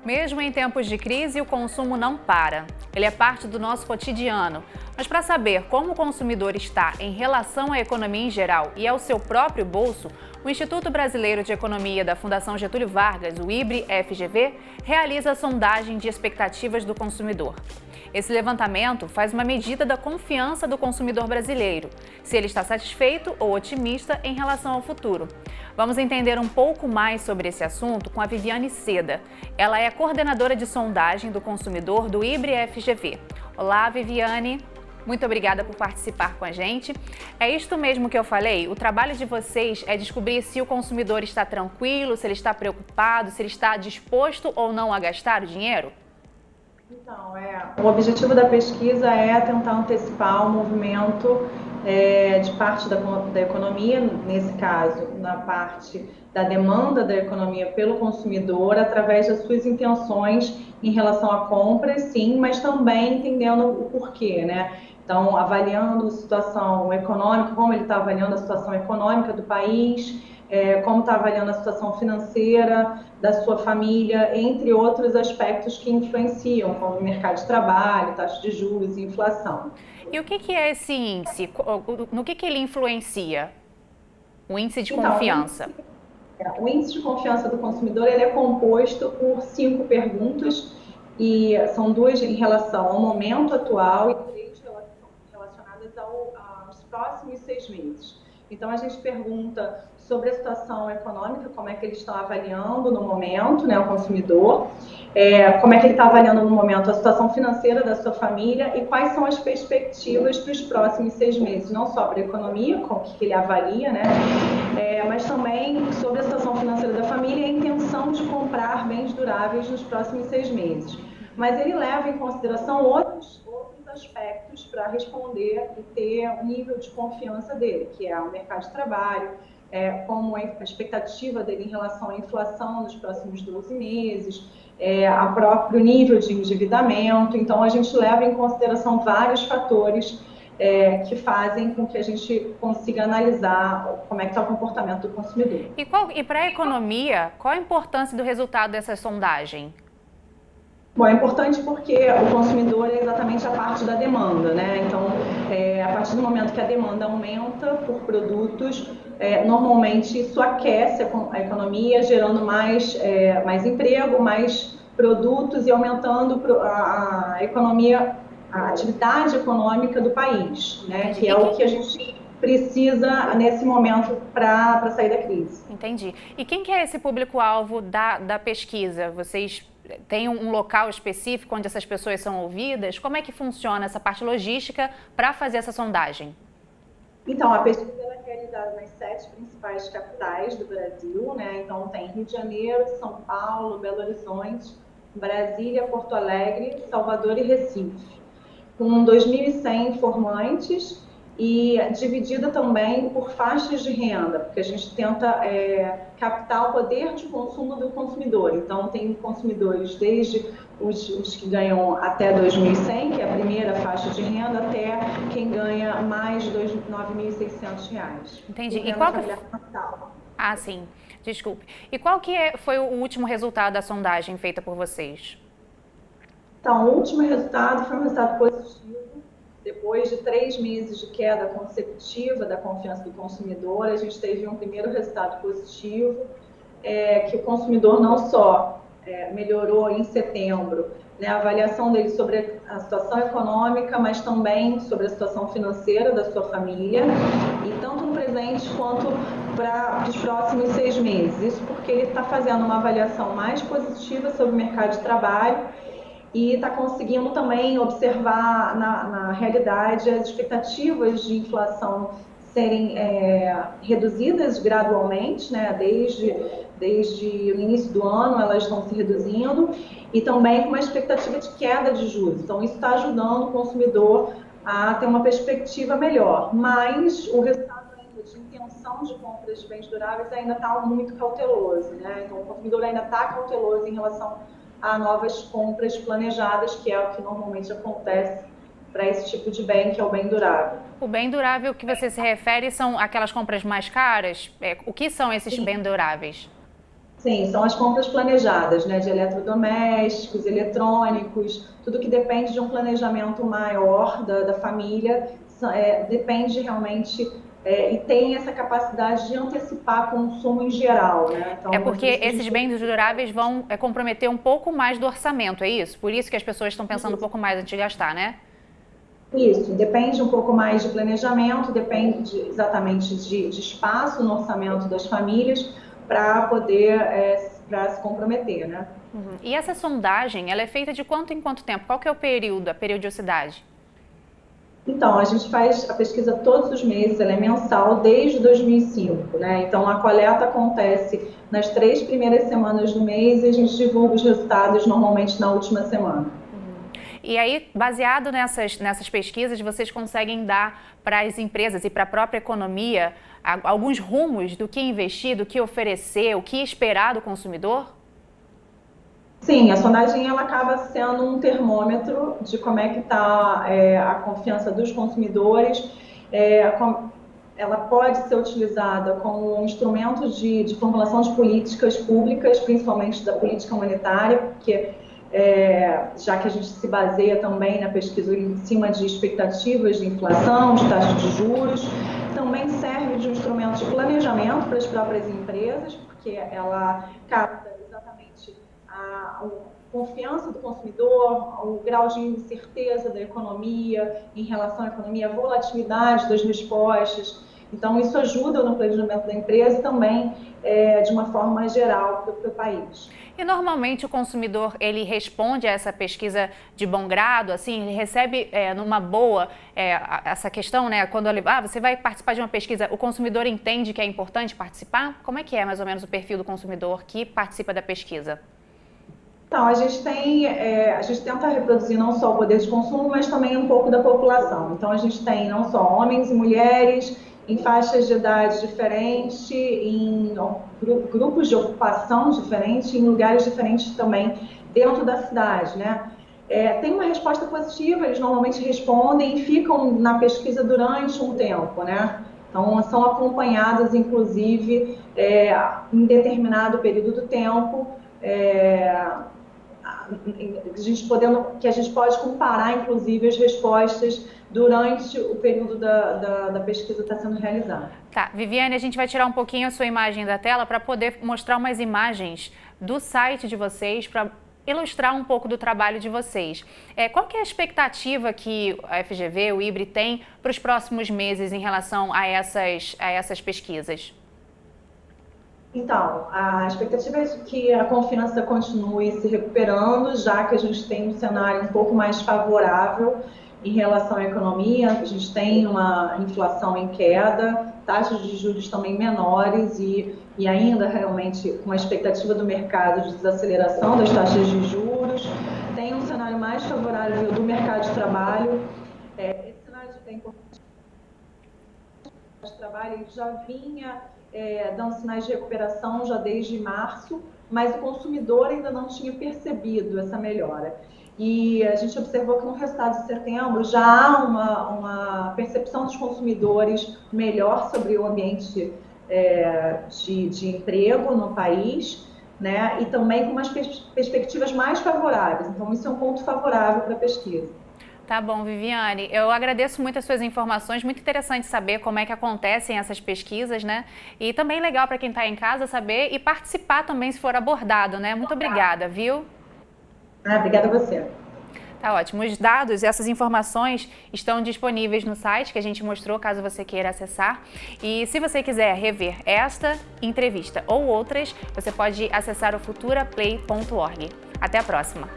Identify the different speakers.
Speaker 1: Mesmo em tempos de crise, o consumo não para. Ele é parte do nosso cotidiano. Mas para saber como o consumidor está em relação à economia em geral e ao seu próprio bolso, o Instituto Brasileiro de Economia da Fundação Getúlio Vargas, o IBRE-FGV, realiza a sondagem de expectativas do consumidor. Esse levantamento faz uma medida da confiança do consumidor brasileiro, se ele está satisfeito ou otimista em relação ao futuro. Vamos entender um pouco mais sobre esse assunto com a Viviane Seda. Ela é coordenadora de sondagem do consumidor do IBRE-FGV. Olá, Viviane. Muito obrigada por participar com a gente. É isto mesmo que eu falei? O trabalho de vocês é descobrir se o consumidor está tranquilo, se ele está preocupado, se ele está disposto ou não a gastar o dinheiro?
Speaker 2: Então, o objetivo da pesquisa é tentar antecipar o movimento de parte da economia, nesse caso, na parte da demanda da economia pelo consumidor, através das suas intenções em relação à compra, sim, mas também entendendo o porquê, né? Então, avaliando a situação econômica, como ele está avaliando a situação econômica do país, como está avaliando a situação financeira da sua família, entre outros aspectos que influenciam, como o mercado de trabalho, taxa de juros e inflação.
Speaker 1: E o que é esse índice? No que ele influencia? O índice de confiança?
Speaker 2: O índice de confiança do consumidor ele é composto por 5 perguntas, e são 2 em relação ao momento atual e 3 relacionadas aos próximos 6 meses. Então, a gente pergunta sobre a situação econômica, como é que eles estão avaliando no momento, né, o consumidor, como é que ele está avaliando no momento a situação financeira da sua família e quais são as perspectivas para os próximos 6 meses, não só para a economia, com o que ele avalia, né, mas também sobre a situação financeira da família e a intenção de comprar bens duráveis nos próximos 6 meses. Mas ele leva em consideração outros aspectos para responder e ter o nível de confiança dele, que é o mercado de trabalho, como a expectativa dele em relação à inflação nos próximos 12 meses, a próprio nível de endividamento. Então, a gente leva em consideração vários fatores que fazem com que a gente consiga analisar como é que está o comportamento do consumidor.
Speaker 1: E para a economia, qual a importância do resultado dessa sondagem?
Speaker 2: Bom, é importante porque o consumidor é exatamente a parte da demanda, né? Então, a partir do momento que a demanda aumenta por produtos, normalmente isso aquece a economia, gerando mais emprego, mais produtos e aumentando a economia, a atividade econômica do país, né? Que é o que a gente precisa nesse momento para sair da crise.
Speaker 1: Entendi. E quem que é esse público-alvo da pesquisa? Vocês têm um local específico onde essas pessoas são ouvidas? Como é que funciona essa parte logística para fazer essa sondagem?
Speaker 2: Então, a pesquisa é realizada nas 7 principais capitais do Brasil, né? Então, tem Rio de Janeiro, São Paulo, Belo Horizonte, Brasília, Porto Alegre, Salvador e Recife, com 2.100 informantes e dividida também por faixas de renda, porque a gente tenta captar o poder de consumo do consumidor. Então, tem consumidores desde os que ganham até 2.100, que é a primeira faixa de renda, até quem ganha mais de R$ 9.600.
Speaker 1: Entendi. E qual que... Ah, sim. Desculpe. E qual que foi o último resultado da sondagem feita por vocês?
Speaker 2: Então, o último resultado foi um resultado positivo. Depois de 3 meses de queda consecutiva da confiança do consumidor, a gente teve um primeiro resultado positivo, que o consumidor não só melhorou em setembro, né, a avaliação dele sobre a situação econômica, mas também sobre a situação financeira da sua família, e tanto no presente quanto para os próximos 6 meses. Isso porque ele está fazendo uma avaliação mais positiva sobre o mercado de trabalho e está conseguindo também observar na realidade as expectativas de inflação serem reduzidas gradualmente, né? Desde o início do ano elas estão se reduzindo, e também com uma expectativa de queda de juros. Então, isso está ajudando o consumidor a ter uma perspectiva melhor, mas o resultado ainda de intenção de compras de bens duráveis ainda está muito cauteloso, né? Então, o consumidor ainda está cauteloso em relação a novas compras planejadas, que é o que normalmente acontece para esse tipo de bem, que é o bem durável.
Speaker 1: O bem durável que você se refere são aquelas compras mais caras? O que são esses bens duráveis?
Speaker 2: Sim, são as compras planejadas, né, de eletrodomésticos, eletrônicos, tudo que depende de um planejamento maior da família, depende realmente, e tem essa capacidade de antecipar consumo em geral, né?
Speaker 1: É
Speaker 2: Então,
Speaker 1: porque esses bens duráveis vão comprometer um pouco mais do orçamento, é isso? Por isso que as pessoas estão pensando um pouco mais antes de gastar, né?
Speaker 2: isso, depende um pouco mais de planejamento, depende exatamente de espaço no orçamento das famílias para poder para se comprometer, né?
Speaker 1: Uhum. E essa sondagem, ela é feita de quanto em quanto tempo? Qual que é o período, a periodicidade?
Speaker 2: Então, a gente faz a pesquisa todos os meses, ela é mensal desde 2005, né? Então, a coleta acontece nas 3 primeiras semanas do mês e a gente divulga os resultados normalmente na última semana.
Speaker 1: E aí, baseado nessas pesquisas, vocês conseguem dar para as empresas e para a própria economia alguns rumos do que investir, do que oferecer, o que esperar do consumidor?
Speaker 2: Sim, a sondagem ela acaba sendo um termômetro de como é que está a confiança dos consumidores. Ela pode ser utilizada como um instrumento de formulação de políticas públicas, principalmente da política monetária, porque já que a gente se baseia também na pesquisa em cima de expectativas de inflação, de taxas de juros, também serve de um instrumento de planejamento para as próprias empresas, porque ela capta exatamente a confiança do consumidor, o grau de incerteza da economia em relação à economia, a volatilidade das respostas. Então, isso ajuda no planejamento da empresa e também de uma forma geral para o país.
Speaker 1: E normalmente o consumidor, ele responde a essa pesquisa de bom grado, assim, ele recebe numa boa essa questão, né? Quando você vai participar de uma pesquisa, o consumidor entende que é importante participar? Como é que é mais ou menos o perfil do consumidor que participa da pesquisa?
Speaker 2: Então, a gente tenta reproduzir não só o poder de consumo, mas também um pouco da população. Então, a gente tem não só homens e mulheres, em faixas de idade diferentes, em grupos de ocupação diferentes, em lugares diferentes também dentro da cidade, né? Tem uma resposta positiva, eles normalmente respondem e ficam na pesquisa durante um tempo, né? Então, são acompanhadas, inclusive, em determinado período do tempo, que a gente pode comparar, inclusive, as respostas durante o período da pesquisa está sendo realizada.
Speaker 1: Tá, Viviane, a gente vai tirar um pouquinho a sua imagem da tela para poder mostrar umas imagens do site de vocês, para ilustrar um pouco do trabalho de vocês. Qual que é a expectativa que a FGV, o IBRE, tem para os próximos meses em relação a essas pesquisas?
Speaker 2: Então, a expectativa é que a confiança continue se recuperando, já que a gente tem um cenário um pouco mais favorável em relação à economia. A gente tem uma inflação em queda, taxas de juros também menores e ainda realmente com a expectativa do mercado de desaceleração das taxas de juros. Tem um cenário mais favorável do mercado de trabalho. Esse cenário de trabalho já vinha dando sinais de recuperação já desde março, mas o consumidor ainda não tinha percebido essa melhora. E a gente observou que no resultado de setembro já há uma percepção dos consumidores melhor sobre o ambiente de emprego no país, né? E também com umas perspectivas mais favoráveis. Então, isso é um ponto favorável para a pesquisa.
Speaker 1: Tá bom, Viviane. Eu agradeço muito as suas informações. Muito interessante saber como é que acontecem essas pesquisas, né? E também legal para quem está em casa saber e participar também se for abordado, né? Muito obrigada, viu?
Speaker 2: Obrigada a você.
Speaker 1: Tá ótimo. Os dados e essas informações estão disponíveis no site que a gente mostrou, caso você queira acessar. E se você quiser rever esta entrevista ou outras, você pode acessar o futuraplay.org. Até a próxima!